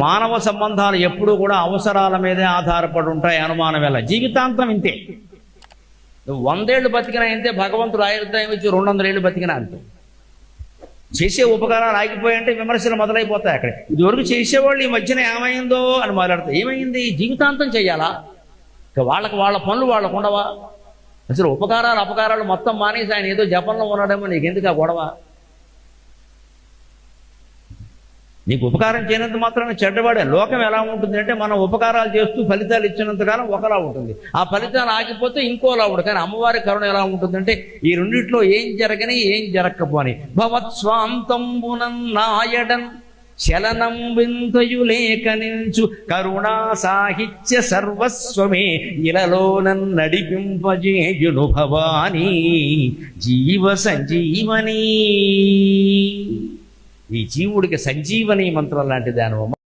మానవ సంబంధాలు ఎప్పుడూ కూడా అవసరాల మీదే ఆధారపడి ఉంటాయి, అనుమానం ఎలా. జీవితాంతం ఇంతే. నువ్వు 100 ఏళ్ళు బతికినా ఇంతే, భగవంతుడు ఆయుర్దాయం ఇచ్చి 200 ఏళ్ళు బతికినా అంతే. చేసే ఉపకారాలు ఆగిపోయాయంటే విమర్శలు మొదలైపోతాయి. అక్కడ ఇదివరకు చేసేవాళ్ళు ఈ మధ్యన ఏమైందో అని మాట్లాడతారు. ఏమైంది? జీవితాంతం చెయ్యాలా? ఇక వాళ్ళ పనులు వాళ్ళకు ఉండవా? అసలు ఉపకారాలు అపకారాలు మొత్తం మానేసి ఆయన ఏదో జపంలో ఉన్నాడేమో, నీకెందుకు ఆ గొడవ? నీకు ఉపకారం చేయనంత మాత్రాన చెడ్డవాడే. లోకం ఎలా ఉంటుంది అంటే, మనం ఉపకారాలు చేస్తూ ఫలితాలు ఇచ్చినంతకాలం ఒకలా ఉంటుంది, ఆ ఫలితాలు ఆగిపోతే ఇంకోలా ఉంటుంది. కానీ అమ్మవారి కరుణ ఎలా ఉంటుందంటే, ఈ రెండిట్లో ఏం జరగని ఏం జరగకపోని భవత్స్వాంతంబునన్నాయడన్ చలనం వింతయులేక నిల్చు కరుణా సాహిత్య సర్వస్వమే ఇలలోనన్ నడిపింపజేయును భవానీ జీవ సంజీవనీ. ఈ జీవుడికి సంజీవని మంత్రం లాంటిది అనుభవం.